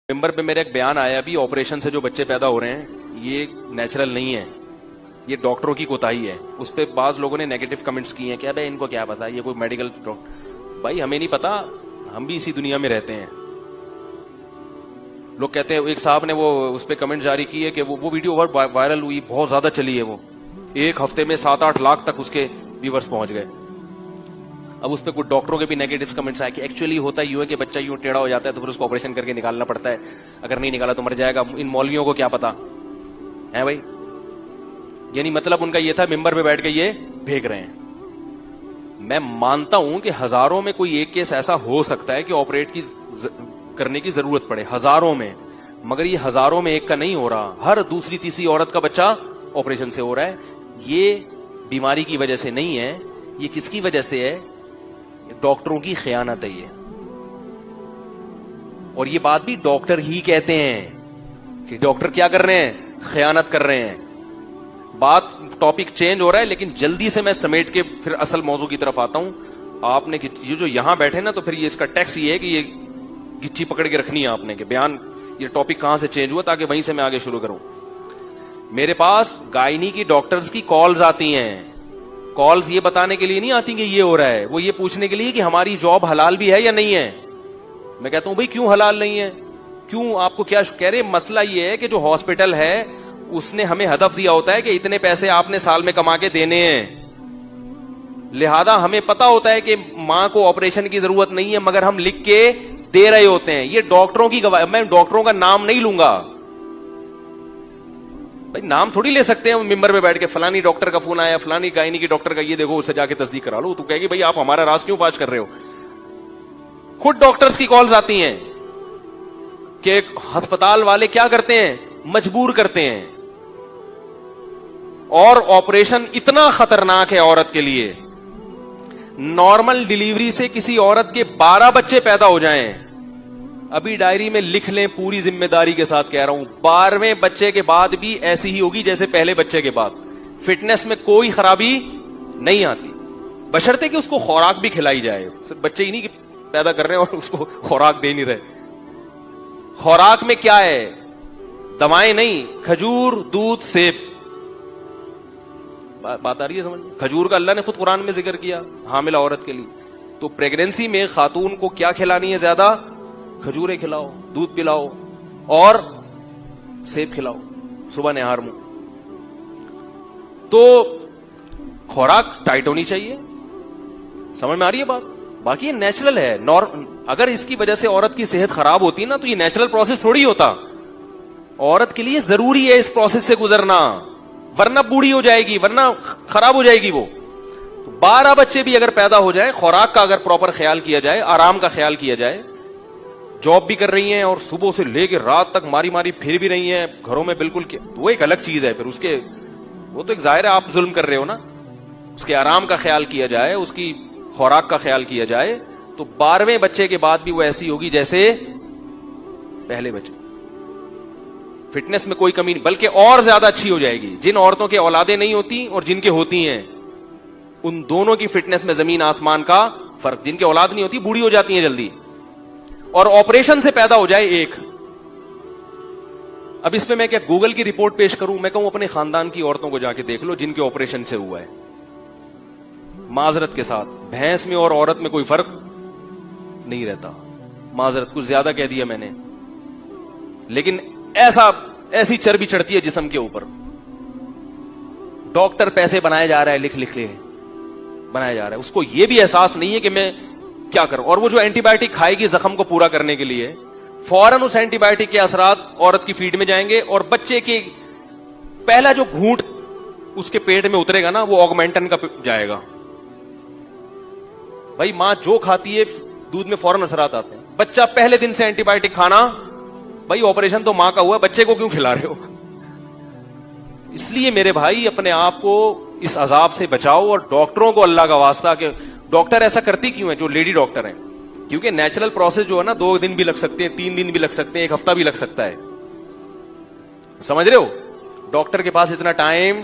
Member पे मेरा एक बयान आया अभी, ऑपरेशन से जो बच्चे पैदा हो रहे हैं ये नेचुरल नहीं है, ये डॉक्टरों की कोताही है। उस पे बाज लोगों ने नेगेटिव कमेंट्स किए हैं कि अबे इनको क्या पता, ये कोई मेडिकल भाई हमें नहीं पता, हम भी इसी दुनिया में रहते हैं। लोग कहते हैं, एक साहब ने वो उस पे कमेंट जारी की है कि वो वीडियो वायरल हुई, बहुत ज्यादा चली है, वो एक हफ्ते में 7-8 लाख तक उसके व्यूअर्स पहुंच गए। अब उस पे कुछ डॉक्टरों के भी नेगेटिव कमेंट्स आए कि एक्चुअली होता यूं है कि बच्चा यूं टेढ़ा हो जाता है तो फिर उसको ऑपरेशन करके निकालना पड़ता है, अगर नहीं निकाला तो मर जाएगा। इन मौलवियों को क्या पता है भाई। यानी मतलब उनका ये था, मेंबर पे बैठ के ये फेंक रहे हैं। मैं मानता हूं कि हजारों में कोई एक केस ऐसा हो सकता है कि ऑपरेट करने की जरूरत पड़े, हजारों में, मगर ये हजारों में एक का नहीं हो रहा। हर दूसरी तीसरी औरत का बच्चा ऑपरेशन से हो रहा है। ये बीमारी की वजह से नहीं है, ये किसकी वजह से है? डॉक्टरों की खयानत है ये। और ये बात भी डॉक्टर ही कहते हैं कि डॉक्टर क्या कर रहे हैं, खयानत कर रहे हैं। बात टॉपिक चेंज हो रहा है, लेकिन जल्दी से मैं समेट के फिर असल मौजू की तरफ आता हूं। आपने ये जो यहां बैठे ना, तो फिर ये इसका टैक्स ये है कि ये गिच्ची पकड़ के रखनी है आपने, कि बयान ये टॉपिक कहां से चेंज हुआ, ताकि वहीं से मैं आगे शुरू करूं। मेरे पास गायनी की डॉक्टर्स की कॉल्स आती हैं। कॉल्स ये बताने के लिए नहीं आती कि ये हो रहा है, वो ये पूछने के लिए कि हमारी जॉब हलाल भी है या नहीं है। मैं कहता हूं भाई क्यों हलाल नहीं है, क्यों, आपको क्या कह रहे? मसला ये है कि जो हॉस्पिटल है उसने हमें हदफ दिया होता है कि इतने पैसे आपने साल में कमा के देने हैं, लिहाजा हमें पता होता है कि मां को ऑपरेशन की जरूरत नहीं है, मगर हम लिख के दे रहे होते हैं। ये डॉक्टरों की गवाही, मैं डॉक्टरों का नाम नहीं लूंगा भाई, नाम थोड़ी ले सकते हैं मेंबर पे बैठ के, फलानी डॉक्टर का फोन आया, फलानी गायनी की डॉक्टर का, ये देखो उससे जाके तस्दीक करा लो। तो कहेगी भाई आप हमारा राज क्यों फाश कर रहे हो? खुद डॉक्टर्स की कॉल्स आती हैं कि अस्पताल वाले क्या करते हैं, मजबूर करते हैं। और ऑपरेशन इतना खतरनाक है औरत के लिए, नॉर्मल डिलीवरी से किसी औरत के 12 बच्चे पैदा हो जाएं, अभी डायरी में लिख लें, पूरी जिम्मेदारी के साथ कह रहा हूं, 12वें बच्चे के बाद भी ऐसी ही होगी जैसे पहले बच्चे के बाद। फिटनेस में कोई खराबी नहीं आती, बशर्ते कि उसको खुराक भी खिलाई जाए। सिर्फ बच्चे ही नहीं कि पैदा कर रहे हैं और उसको खुराक दे नहीं रहे। खुराक में क्या है? दवाएं नहीं, खजूर, दूध, सेब। बात आ रही है समझ? खजूर का अल्लाह ने खुद कुरान में जिक्र किया हामिला औरत के लिए। तो प्रेगनेंसी में खातून को क्या खिलानी है ज्यादा? खजूरें खिलाओ, दूध पिलाओ और सेब खिलाओ, सुबह निहार मुंह। तो खुराक टाइट होनी चाहिए, समझ में आ रही है बात? बाकी ये नेचुरल है। अगर इसकी वजह से औरत की सेहत खराब होती ना, तो ये नेचुरल प्रोसेस थोड़ी होता। औरत के लिए जरूरी है इस प्रोसेस से गुजरना, वरना बूढ़ी हो जाएगी, वरना खराब हो जाएगी वो। तो 12 बच्चे भी अगर पैदा हो जाए, खुराक का अगर प्रॉपर ख्याल किया जाए, आराम का ख्याल किया जाए, जॉब भी कर रही हैं और सुबह से लेकर रात तक मारी मारी फिर भी रही हैं घरों में, बिल्कुल वो एक अलग चीज है। फिर उसके वो तो एक जाहिर है आप जुल्म कर रहे हो ना। उसके आराम का ख्याल किया जाए, उसकी खुराक का ख्याल किया जाए, तो 12वें बच्चे के बाद भी वो ऐसी होगी जैसे पहले बच्चे। फिटनेस में कोई कमी नहीं, बल्कि और ज्यादा अच्छी हो जाएगी। जिन औरतों के औलादे नहीं होती और जिनके होती हैं, उन दोनों की फिटनेस में जमीन आसमान का फर्क। जिनके औलाद नहीं होती बूढ़ी हो जाती है जल्दी, और ऑपरेशन से पैदा हो जाए एक। अब इसमें मैं क्या गूगल की रिपोर्ट पेश करूं? मैं कहूं अपने खानदान की औरतों को जाके देख लो जिनके ऑपरेशन से हुआ है। माजरत के साथ, भैंस में और औरत में कोई फर्क नहीं रहता। माजरत कुछ ज्यादा कह दिया मैंने, लेकिन ऐसी चर्बी चढ़ती है जिस्म के ऊपर। डॉक्टर पैसे बनाया जा रहा है, लिख लिख ले बनाया जा रहा है, उसको यह भी एहसास नहीं है कि मैं क्या करूं। और वो जो एंटीबायोटिक खाएगी जख्म को पूरा करने के लिए, फौरन उस एंटीबायोटिक के असरात औरत की फीड में जाएंगे, और बच्चे के पहला जो घूंट उसके पेट में उतरेगा ना, वो ऑगमेंटन का जाएगा। भाई मां जो खाती है दूध में फौरन असरात आते हैं। बच्चा पहले दिन से एंटीबायोटिक खाना, भाई ऑपरेशन तो मां का हुआ, बच्चे को क्यों खिला रहे हो? इसलिए मेरे भाई अपने आप को इस अजाब से बचाओ, और डॉक्टरों को अल्लाह का वास्ता के डॉक्टर ऐसा करती क्यों है जो लेडी डॉक्टर हैं? क्योंकि नेचुरल प्रोसेस जो है ना, 2 दिन भी लग सकते हैं, 3 दिन भी लग सकते हैं, 1 हफ्ता भी लग सकता है। समझ रहे हो? डॉक्टर के पास इतना टाइम,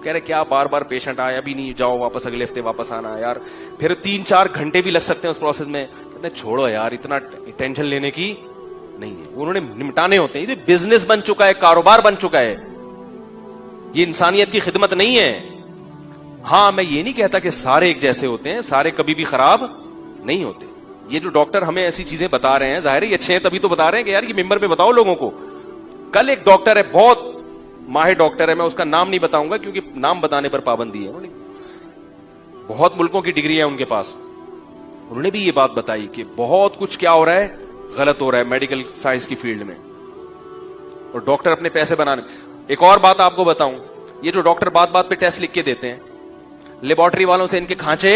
कह रहे क्या बार बार पेशेंट आया भी नहीं, जाओ वापस अगले हफ्ते वापस आना यार। फिर 3-4 घंटे भी लग सकते हैं उस प्रोसेस में। कहते छोड़ो यार, इतना टेंशन लेने की नहीं है, उन्होंने निपटाने होते हैं। ये बिजनेस बन चुका है, कारोबार बन चुका है, ये इंसानियत की खिदमत नहीं है। हां, मैं ये नहीं कहता कि सारे एक जैसे होते हैं, सारे कभी भी खराब नहीं होते। ये जो डॉक्टर हमें ऐसी चीजें बता रहे हैं, जाहिर है ये अच्छे हैं तभी तो बता रहे हैं कि यार ये मिंबर पे बताओ लोगों को। कल एक डॉक्टर है, बहुत माहिर डॉक्टर है, मैं उसका नाम नहीं बताऊंगा क्योंकि नाम बताने पर पाबंदी है, उन्होंने बहुत मुल्कों की डिग्री है उनके पास। उन्होंने भी ये बात बताई कि बहुत कुछ क्या हो रहा है, गलत हो रहा है मेडिकल साइंस की फील्ड में, और डॉक्टर अपने पैसे बनाने। एक और बात आपको बताऊं, ये जो डॉक्टर बात बात पे टेस्ट लिख के देते हैं, लेबोरेटरी वालों से इनके खांचे।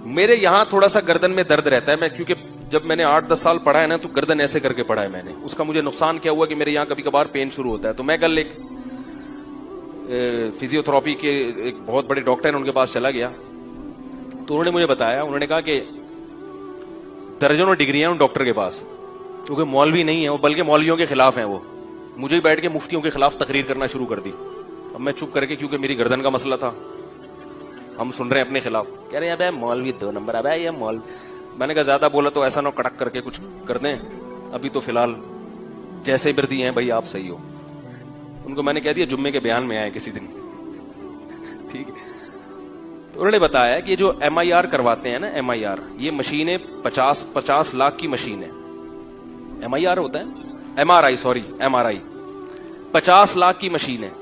मेरे यहां थोड़ा सा गर्दन में दर्द रहता है, मैं क्योंकि जब मैंने 8-10 साल पढ़ा है ना, तो गर्दन ऐसे करके पढ़ा है मैंने। उसका मुझे नुकसान क्या हुआ कि मेरे यहां कभी कभार पेन शुरू होता है। तो मैं कल एक फिजियोथेरेपी के एक बहुत बड़े डॉक्टर है उनके पास चला गया, तो उन्होंने मुझे बताया, उन्होंने कहा कि दर्जनों डिग्रियां उन डॉक्टर के पास, क्योंकि मौलवी नहीं है वो, बल्कि मौलवियों के खिलाफ है वो। मुझे ही बैठ के मुफ्तियों के खिलाफ तकरीर करना शुरू कर दी। अब मैं चुप करके, क्योंकि मेरी गर्दन का मसला था, हम सुन रहे हैं अपने खिलाफ, कह रहे हैं अब मौलवी 2 नंबर, अब ये मौलवी। मैंने कहा ज्यादा बोला तो ऐसा ना कड़क करके कुछ कर दें, अभी तो फिलहाल जैसे वर्दी हैं भाई आप सही हो। उनको मैंने कह दिया जुम्मे के बयान में आए किसी दिन, ठीक है। तो उन्होंने बताया कि ये जो MIR करवाते हैं ना, MIR, ये मशीन है 50 लाख की मशीन है। MIR होता है MRI 50 लाख की मशीन है।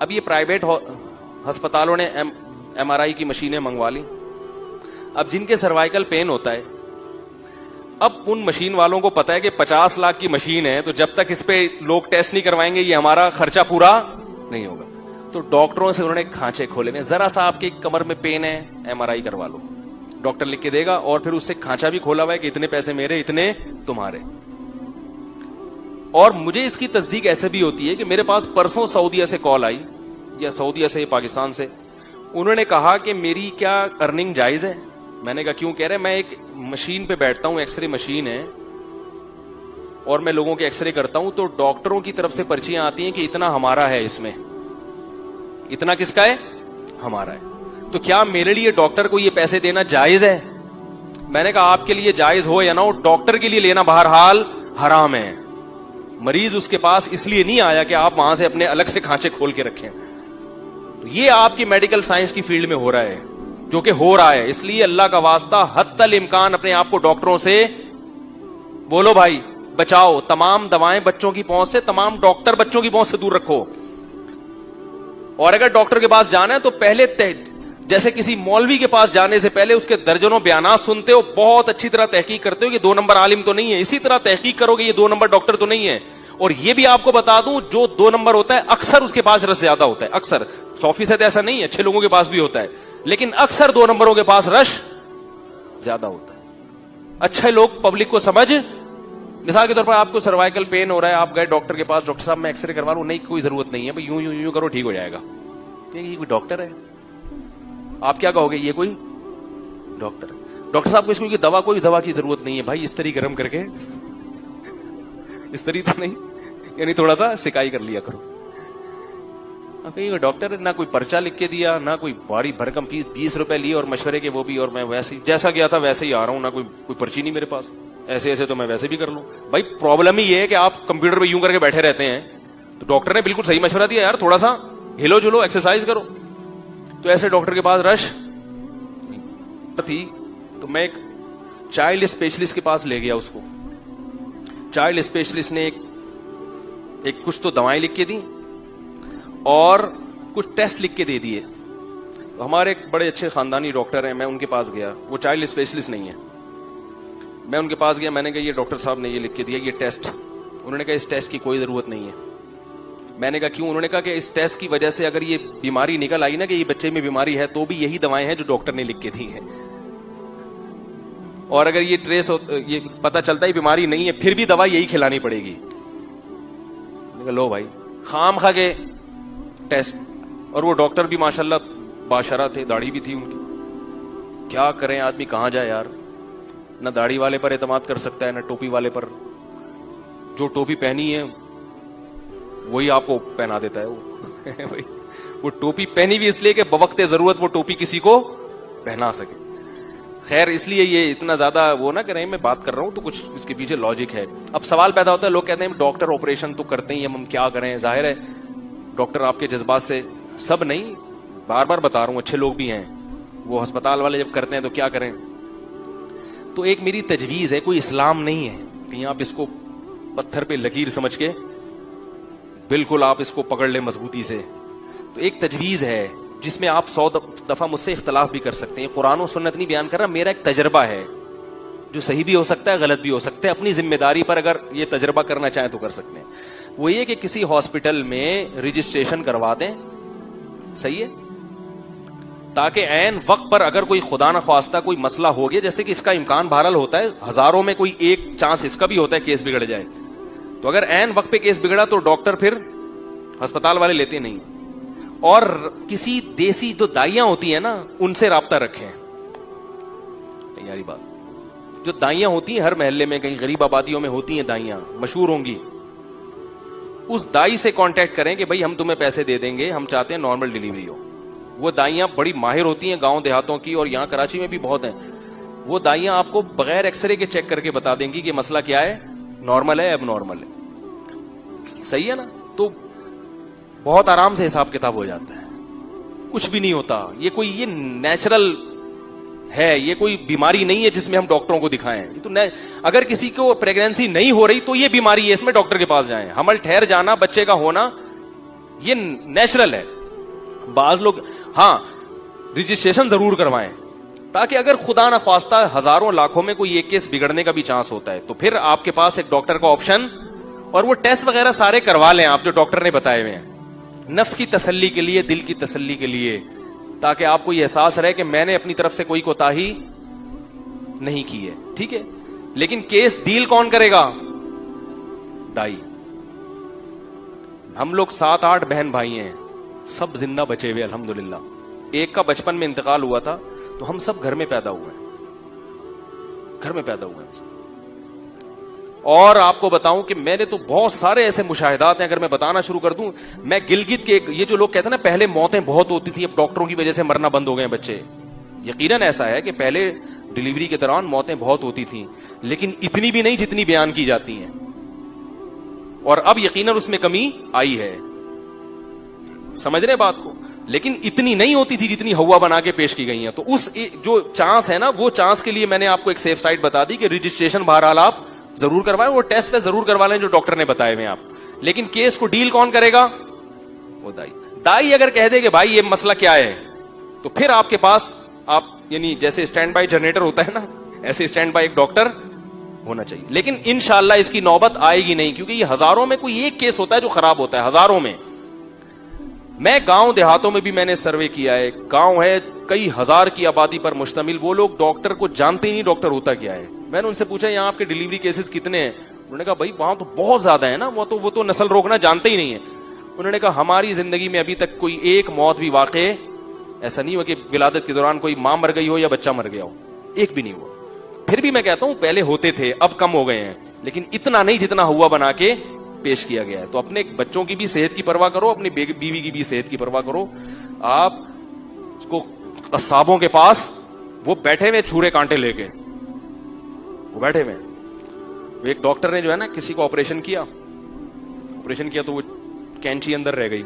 अब ये प्राइवेट अस्पतालों ने MRI की मशीनें मंगवा ली। अब जिनके सर्वाइकल पेन होता है, अब उन मशीन वालों को पता है कि 50 लाख की मशीन है, तो जब तक इस पे लोग टेस्ट नहीं करवाएंगे ये हमारा खर्चा पूरा नहीं होगा। तो डॉक्टरों से उन्होंने खांचे खोले हुए, जरा सा आपके कमर में पेन है, MRI करवा लो, डॉक्टर लिख के देगा, और फिर उससे खांचा भी खोला हुआ है कि इतने पैसे मेरे, इतने तुम्हारे। और मुझे इसकी तस्दीक ऐसे भी होती है कि मेरे पास परसों सऊदीया से कॉल आई, या सऊदीया से पाकिस्तान से, उन्होंने कहा कि मेरी क्या अर्निंग जायज है। मैंने कहा क्यों? कह रहे मैं एक मशीन पे बैठता हूं, एक्सरे मशीन है, और मैं लोगों के एक्सरे करता हूं, तो डॉक्टरों की तरफ से पर्चियां आती हैं कि इतना हमारा है, इसमें इतना किसका है, हमारा है। तो क्या मेरे लिए डॉक्टर को ये पैसे देना जायज है? मैंने कहा आपके लिए जायज हो या ना हो, डॉक्टर के लिए लेना बहरहाल हराम है। मरीज उसके पास इसलिए नहीं आया कि आप वहां से अपने अलग से खांचे खोल के रखें। तो ये आपकी मेडिकल साइंस की फील्ड में हो रहा है, जो कि हो रहा है। इसलिए अल्लाह का वास्ता हत्तल इम्कान अपने आप को डॉक्टरों से बोलो भाई बचाओ, तमाम दवाएं बच्चों की पहुंच से, तमाम डॉक्टर बच्चों की पहुंच से दूर रखो। और अगर डॉक्टर के पास जाना है तो पहले जैसे किसी मौलवी के पास जाने से पहले उसके दर्जनों बयानात सुनते हो, बहुत अच्छी तरह तहकीक करते हो कि 2 नंबर आलिम तो नहीं है, इसी तरह तहकीक करोगे ये 2 नंबर डॉक्टर तो नहीं है। और ये भी आपको बता दूं, जो 2 नंबर होता है अक्सर उसके पास रश ज्यादा होता है, अक्सर 100% ऐसा नहीं है, अच्छे लोगों के पास भी होता है, लेकिन अक्सर 2 नंबरों के पास रश ज्यादा होता है। अच्छे लोग पब्लिक को समझ, मिसाल के तौर पर आपको सर्वाइकल पेन हो रहा है, आप गए डॉक्टर के पास, डॉक्टर साहब मैं एक्सरे करवा लूं, नहीं कोई जरूरत नहीं है भाई, यूं यूं यूं करो ठीक हो जाएगा। ये कोई डॉक्टर है? आप क्या कहोगे, ये कोई डॉक्टर है? डॉक्टर साहब को इसको दवा, कोई दवा की जरूरत नहीं है भाई, इस्त्री गर्म करके, इस्त्री तो नहीं, यानी थोड़ा सा सिकाई कर लिया करो। कहीं डॉक्टर ना कोई पर्चा लिख के दिया, ना कोई बड़ी भरकम फीस 20 रुपए लिए और मशवरे के वो भी, और मैं वैसे ही जैसा गया था वैसे ही आ रहा हूं, ना कोई पर्ची नहीं मेरे पास, ऐसे ऐसे तो मैं वैसे भी कर लूं। भाई प्रॉब्लम ही ये है कि आप कंप्यूटर पे यूं करके बैठे रहते हैं, तो डॉक्टर ने बिल्कुल सही मशवरा दिया, यार थोड़ा सा हिलो जुलो, एक्सरसाइज करो। तो ऐसे डॉक्टर के पास रश थी, तो मैं एक चाइल्ड स्पेशलिस्ट के पास ले गया उसको। चाइल्ड स्पेशलिस्ट ने एक कुछ तो दवाएं लिख के दी और कुछ टेस्ट लिख के दे दिए। तो हमारे एक बड़े अच्छे खानदानी डॉक्टर हैं, मैं उनके पास गया, वो चाइल्ड स्पेशलिस्ट नहीं है। मैं उनके पास गया, मैंने कहा ये डॉक्टर साहब ने ये लिख के दिया, ये टेस्ट। उन्होंने कहा इस टेस्ट की कोई जरूरत नहीं है। मैंने कहा क्यों? उन्होंने कहा कि इस टेस्ट की वजह से अगर ये बीमारी निकल आई ना कि ये बच्चे में बीमारी है, तो भी यही दवाएं हैं जो डॉक्टर ने लिख के दी है, और अगर ये ये पता चलता है बीमारी नहीं है, फिर भी दवा यही खिलानी पड़ेगी। लो भाई, खाम खा के टेस्ट, और वो डॉक्टर भी माशाल्लाह बाशरा थे, दाढ़ी भी थी उनकी। क्या करें आदमी, कहां जाए यार, ना दाढ़ी वाले पर एतमाद कर सकता है, ना टोपी वाले पर। जो टोपी पहनी है वही आपको पहना देता है वो भाई, वो टोपी पहनी भी इसलिए कि बवक्ते जरूरत वो टोपी किसी को पहना सके। خیر اس لیے یہ اتنا زیادہ وہ نہ کریں، میں بات کر رہا ہوں تو کچھ اس کے پیچھے لاجک ہے. اب سوال پیدا ہوتا ہے، لوگ کہتے ہیں ڈاکٹر آپریشن تو کرتے ہی، ہم کیا کریں؟ ظاہر ہے ڈاکٹر آپ کے جذبات سے، سب نہیں، بار بار بتا رہا ہوں، اچھے لوگ بھی ہیں، وہ ہسپتال والے جب کرتے ہیں تو کیا کریں؟ تو ایک میری تجویز ہے، کوئی اسلام نہیں ہے کہیں آپ اس کو پتھر پہ لکیر سمجھ کے بالکل آپ اس کو پکڑ لیں مضبوطی سے. تو ایک تجویز ہے جس میں آپ 100 دفعہ مجھ سے اختلاف بھی کر سکتے ہیں، قرآن و سنت نہیں بیان کر رہا، میرا ایک تجربہ ہے جو صحیح بھی ہو سکتا ہے غلط بھی ہو سکتا ہے، اپنی ذمہ داری پر اگر یہ تجربہ کرنا چاہیں تو کر سکتے ہیں. وہ یہ کہ کسی ہاسپٹل میں رجسٹریشن کروا دیں، صحیح ہے، تاکہ عین وقت پر اگر کوئی خدا نخواستہ کوئی مسئلہ ہو گیا، جیسے کہ اس کا امکان بہرحال ہوتا ہے، ہزاروں میں کوئی ایک چانس اس کا بھی ہوتا ہے کیس بگڑ جائے، تو اگر عین وقت پہ کیس بگڑا تو ڈاکٹر پھر ہسپتال والے لیتے نہیں. اور کسی دیسی جو دائیاں ہوتی ہیں نا ان سے رابطہ رکھیں. یاری بات، جو دائیاں ہوتی ہیں ہر محلے میں کہیں غریب آبادیوں میں ہوتی ہیں دائیاں مشہور ہوں گی، اس دائی سے کانٹیکٹ کریں کہ بھائی ہم تمہیں پیسے دے دیں گے، ہم چاہتے ہیں نارمل ڈیلیوری ہو. وہ دائیاں بڑی ماہر ہوتی ہیں گاؤں دیہاتوں کی، اور یہاں کراچی میں بھی بہت ہیں. وہ دائیاں آپ کو بغیر ایکس رے کے چیک کر کے بتا دیں گی کہ مسئلہ کیا ہے، نارمل ہے اب نارمل ہے، صحیح ہے نا. تو بہت آرام سے حساب کتاب ہو جاتا ہے، کچھ بھی نہیں ہوتا. یہ نیچرل ہے، یہ کوئی بیماری نہیں ہے جس میں ہم ڈاکٹروں کو دکھائیں. تو اگر کسی کو پریگنینسی نہیں ہو رہی تو یہ بیماری ہے، اس میں ڈاکٹر کے پاس جائیں. حمل ٹھہر جانا، بچے کا ہونا، یہ نیچرل ہے. بعض لوگ ہاں رجسٹریشن ضرور کروائیں، تاکہ اگر خدا نخواستہ ہزاروں لاکھوں میں کوئی ایک کیس بگڑنے کا بھی چانس ہوتا ہے تو پھر آپ کے پاس ایک ڈاکٹر کا آپشن، اور وہ ٹیسٹ وغیرہ سارے کروا لیں آپ جو ڈاکٹر نے بتائے ہوئے ہیں، نفس کی تسلی کے لیے، دل کی تسلی کے لیے، تاکہ آپ کو یہ احساس رہے کہ میں نے اپنی طرف سے کوئی کوتاہی نہیں کی ہے. ٹھیک ہے، لیکن کیس ڈیل کون کرے گا؟ دائی. ہم لوگ 7-8 بہن بھائی ہیں، سب زندہ بچے ہوئے الحمدللہ. ایک کا بچپن میں انتقال ہوا تھا، تو ہم سب گھر میں پیدا ہوئے ہیں، گھر میں پیدا ہوئے ہیں. اور آپ کو بتاؤں کہ میں نے تو بہت سارے ایسے مشاہدات ہیں، اگر میں بتانا شروع کر دوں. میں گلگت کے، یہ جو لوگ کہتے ہیں نا پہلے موتیں بہت ہوتی تھی، اب ڈاکٹروں کی وجہ سے مرنا بند ہو گئے ہیں بچے، یقیناً ایسا ہے کہ پہلے ڈیلیوری کے دوران موتیں بہت ہوتی تھیں، لیکن اتنی بھی نہیں جتنی بیان کی جاتی ہیں. اور اب یقیناً اس میں کمی آئی ہے، سمجھ رہے بات کو، لیکن اتنی نہیں ہوتی تھی جتنی ہوا بنا کے پیش کی گئی ہیں. تو اس جو چانس ہے نا، وہ چانس کے لیے میں نے آپ کو ایک سیف سائٹ بتا دی کہ رجسٹریشن بہرحال آپ ضرور کروائیں، وہ ٹیسٹ پہ ضرور کروا لیں جو ڈاکٹر نے بتائے ہوئے آپ. لیکن کیس کو ڈیل کون کرے گا؟ وہ دائی. دائی اگر کہہ دے کہ بھائی یہ مسئلہ کیا ہے، تو پھر آپ کے پاس آپ یعنی جیسے اسٹینڈ بائی جنریٹر ہوتا ہے نا، ایسے اسٹینڈ بائی ایک ڈاکٹر ہونا چاہیے. لیکن انشاءاللہ اس کی نوبت آئے گی نہیں، کیونکہ یہ ہزاروں میں کوئی ایک کیس ہوتا ہے جو خراب ہوتا ہے، ہزاروں میں. میں گاؤں دیہاتوں میں بھی میں نے سروے کیا ہے، گاؤں ہے کئی ہزار کی آبادی پر مشتمل، وہ لوگ ڈاکٹر کو جانتے ہی نہیں ڈاکٹر ہوتا کیا ہے. میں نے ان سے پوچھا یہاں آپ کے ڈیلیوری کیسز کتنے ہیں؟ انہوں نے کہا بھائی وہاں تو بہت زیادہ ہے نا، وہ تو نسل روکنا جانتے ہی نہیں ہے. انہوں نے کہا ہماری زندگی میں ابھی تک کوئی ایک موت بھی واقع ایسا نہیں ہوا کہ ولادت کے دوران کوئی ماں مر گئی ہو یا بچہ مر گیا ہو، ایک بھی نہیں ہوا. پھر بھی میں کہتا ہوں پہلے ہوتے تھے، اب کم ہو گئے ہیں، لیکن اتنا نہیں جتنا ہوا بنا کے پیش کیا گیا ہے. تو اپنے بچوں کی بھی صحت کی پرواہ کرو، اپنی بیوی کی بھی صحت کی پرواہ کرو. آپ اس کو قصابوں کے پاس وہ بیٹھے ہوئے چھورے کانٹے لے کے، وہ بیٹھے ہوئے. ایک ڈاکٹر نے جو ہے نا کسی کو آپریشن کیا تو وہ کینچی اندر رہ گئی،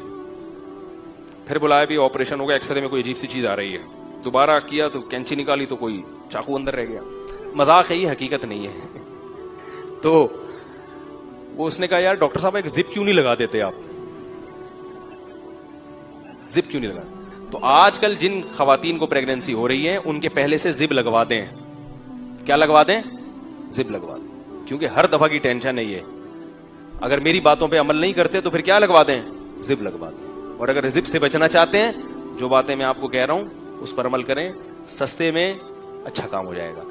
پھر بلایا بھی آپریشن ہو گیا، ایکس رے میں کوئی عجیب سی چیز آ رہی ہے، دوبارہ کیا تو کینچی نکالی تو کوئی چاقو اندر رہ گیا. مذاق ہے، یہ حقیقت نہیں ہے. تو وہ اس نے کہا یار ڈاکٹر صاحب ایک زپ کیوں نہیں لگا دیتے، آپ زپ کیوں نہیں لگا؟ تو آج کل جن خواتین کو پریگنینسی ہو رہی ہے ان کے پہلے سے زب لگوا دیں. کیا لگوا دیں؟ زب لگوا دیں، کیونکہ ہر دفعہ کی ٹینشن ہے یہ. اگر میری باتوں پہ عمل نہیں کرتے تو پھر کیا لگوا دیں؟ زب لگوا دیں. اور اگر زب سے بچنا چاہتے ہیں، جو باتیں میں آپ کو کہہ رہا ہوں اس پر عمل کریں، سستے میں اچھا کام ہو جائے گا.